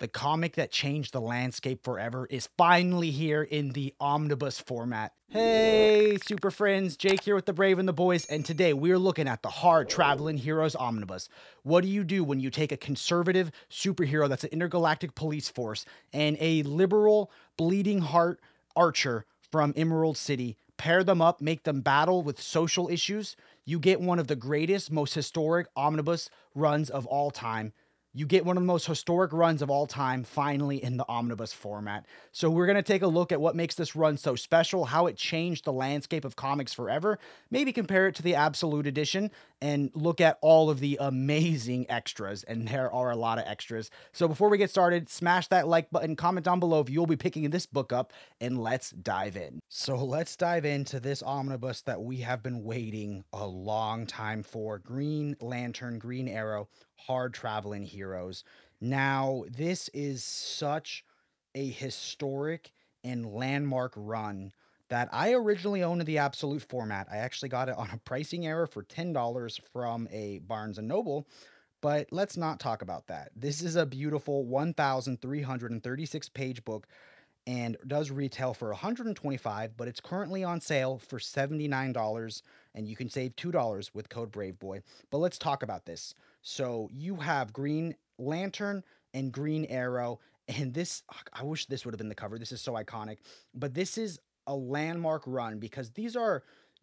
The comic that changed the landscape forever is finally here in the omnibus format. Hey, super friends, Jake here with the Brave and the Boys, and today we're looking at the hard Traveling Heroes Omnibus. What do you do when you take a conservative superhero that's an intergalactic police force and a liberal, bleeding heart archer from Emerald City, pair them up, make them battle with social issues? You get one of the greatest, most historic omnibus runs of all time. You get one of the most historic runs of all time finally in the omnibus format. So we're going to take a look at what makes this run so special, how it changed the landscape of comics forever, maybe compare it to the Absolute Edition, and look at all of the amazing extras. And there are a lot of extras. So before we get started, smash that like button, comment down below if you'll be picking this book up, and let's dive in. So let's dive into this omnibus that we have been waiting a long time for. Green Lantern, Green Arrow, Hard Traveling Heroes. Now, this is such a historic and landmark run that I originally owned in the Absolute format. I actually got it on a pricing error for $10 from a Barnes & Noble, but let's not talk about that. This is a beautiful 1,336 page book and does retail for $125, but it's currently on sale for $79, and you can save $2 with code Braveboy. But let's talk about this. So you have Green Lantern and Green Arrow, and this, I wish this would have been the cover. This is so iconic, but this is a landmark run because these are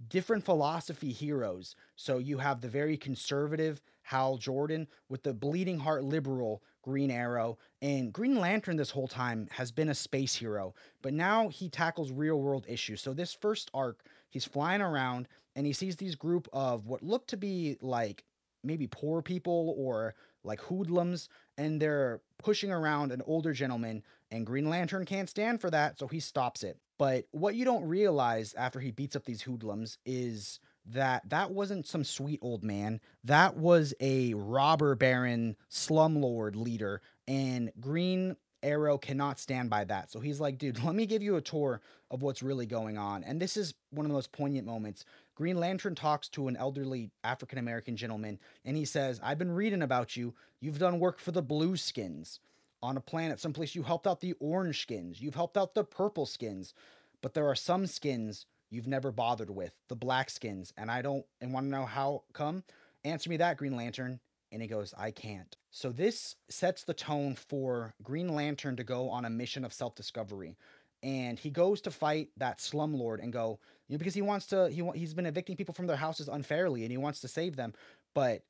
different philosophy heroes. So you have the very conservative Hal Jordan with the bleeding heart liberal Green Arrow, and Green Lantern this whole time has been a space hero, but now he tackles real world issues. So this first arc, he's flying around and he sees these group of what look to be like maybe poor people or like hoodlums, and they're pushing around an older gentleman, and Green Lantern can't stand for that, so he stops it. But what you don't realize after he beats up these hoodlums is that that wasn't some sweet old man. That was a robber baron slumlord leader, and Green Arrow cannot stand by that. So he's like, dude, let me give you a tour of what's really going on. And this is one of the most poignant moments. Green Lantern talks to an elderly African American gentleman, and he says, I've been reading about you. You've done work for the Blue Skins on a planet someplace. You helped out the Orange Skins. You've helped out the Purple Skins. But there are some skins you've never bothered with, the Black Skins. And I don't, and want to know how come? Answer me that, Green Lantern. And he goes, I can't. So this sets the tone for Green Lantern to go on a mission of self-discovery. And he goes to fight that slumlord and go, because he wants to, he's been evicting people from their houses unfairly and he wants to save them. But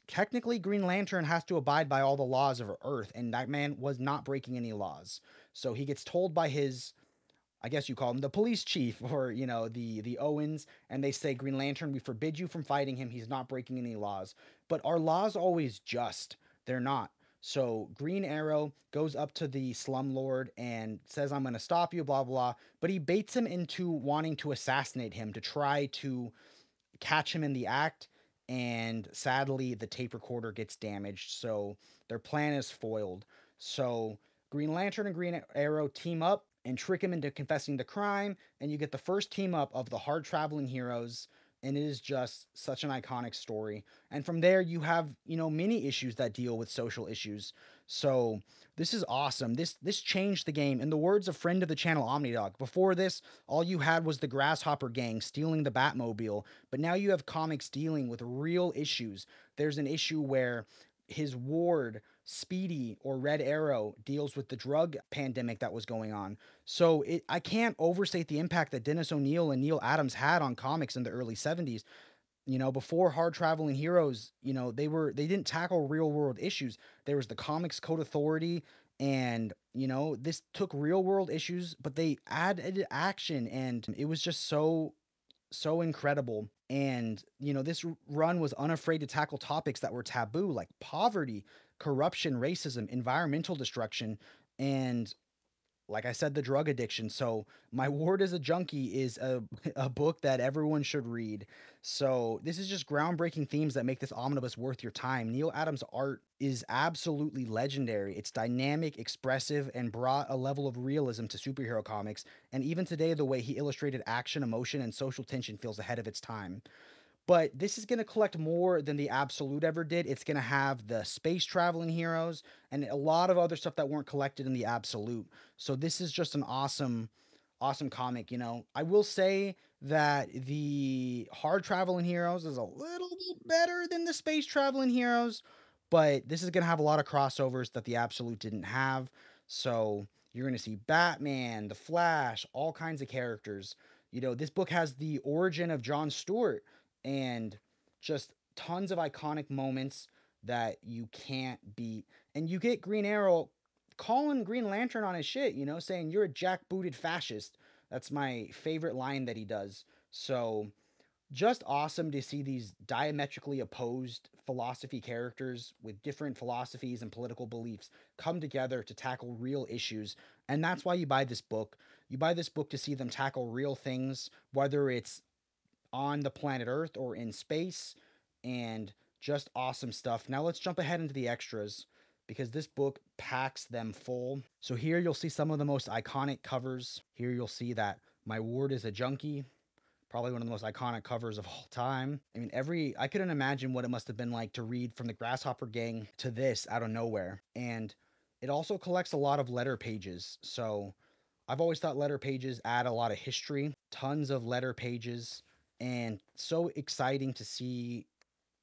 technically, Green Lantern has to abide by all the laws of Earth, and that man was not breaking any laws. So he gets told by his, I guess you call him the police chief, or the Owens, and they say, Green Lantern, we forbid you from fighting him. He's not breaking any laws. But are laws always just? They're not. So Green Arrow goes up to the slumlord and says, I'm going to stop you, blah, blah. But he baits him into wanting to assassinate him to try to catch him in the act. And sadly, the tape recorder gets damaged. So their plan is foiled. So Green Lantern and Green Arrow team up and trick him into confessing the crime, and you get the first team up of the hard traveling heroes, and it is just such an iconic story. And from there, you have many issues that deal with social issues. So this is awesome. This changed the game. In the words of friend of the channel Omnidog, before this, all you had was the Grasshopper Gang stealing the Batmobile, but now you have comics dealing with real issues. There's an issue where his ward, Speedy or Red Arrow, deals with the drug pandemic that was going on. So I can't overstate the impact that Dennis O'Neil and Neal Adams had on comics in the early 70s. Before Hard Traveling Heroes, they didn't tackle real world issues. There was the Comics Code Authority, and this took real world issues, but they added action, and it was just so incredible. And this run was unafraid to tackle topics that were taboo, like poverty, corruption, racism, environmental destruction, and like I said, the drug addiction. So My Ward as a Junkie is a book that everyone should read. So this is just groundbreaking themes that make this omnibus worth your time. Neal Adams' art is absolutely legendary. It's dynamic, expressive, and brought a level of realism to superhero comics. And even today, the way he illustrated action, emotion, and social tension feels ahead of its time. But this is going to collect more than the Absolute ever did. It's going to have the space traveling heroes and a lot of other stuff that weren't collected in the Absolute. So this is just an awesome comic. I will say that the hard traveling heroes is a little bit better than the space traveling heroes, but this is going to have a lot of crossovers that the Absolute didn't have. So you're going to see Batman, the Flash, all kinds of characters. This book has the origin of Jon Stewart and just tons of iconic moments that you can't beat. And you get Green Arrow calling Green Lantern on his shit, saying you're a jackbooted fascist. That's my favorite line that he does. So just awesome to see these diametrically opposed philosophy characters with different philosophies and political beliefs come together to tackle real issues. And that's why you buy this book. You buy this book to see them tackle real things, whether it's on the planet Earth or in space, and just awesome stuff. Now let's jump ahead into the extras because this book packs them full. So here you'll see some of the most iconic covers. Here you'll see that My Ward is a Junkie, probably one of the most iconic covers of all time. I mean, I couldn't imagine what it must have been like to read from the Grasshopper Gang to this out of nowhere. And it also collects a lot of letter pages. So I've always thought letter pages add a lot of history, tons of letter pages, and so exciting to see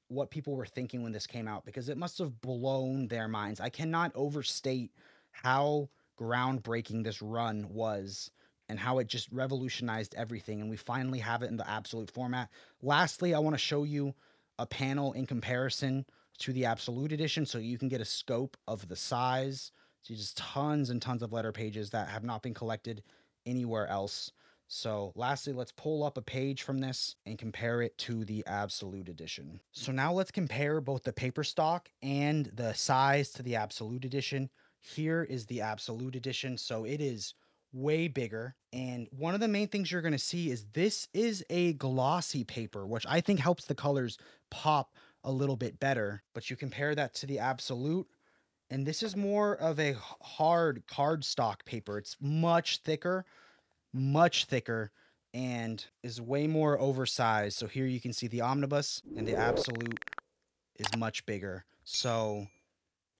what people were thinking when this came out because it must have blown their minds. I cannot overstate how groundbreaking this run was and how it just revolutionized everything. And we finally have it in the Absolute format. Lastly, I want to show you a panel in comparison to the Absolute edition so you can get a scope of the size. So just tons and tons of letter pages that have not been collected anywhere else. So lastly, let's pull up a page from this and compare it to the Absolute edition. So now let's compare both the paper stock and the size to the Absolute edition. Here is the Absolute edition. So it is way bigger. And one of the main things you're going to see is this is a glossy paper, which I think helps the colors pop a little bit better. But you compare that to the Absolute, and this is more of a hard cardstock paper. It's much thicker, and is way more oversized. So here you can see the Omnibus, and the Absolute is much bigger. So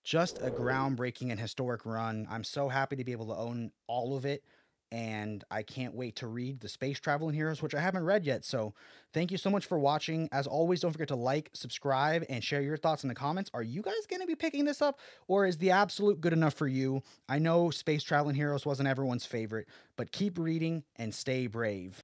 just a groundbreaking and historic run. I'm so happy to be able to own all of it, and I can't wait to read the Space Traveling Heroes, which I haven't read yet. So thank you so much for watching. As always, don't forget to like, subscribe, and share your thoughts in the comments. Are you guys going to be picking this up, or is the Absolute good enough for you? I know Space Traveling Heroes wasn't everyone's favorite, but keep reading and stay brave.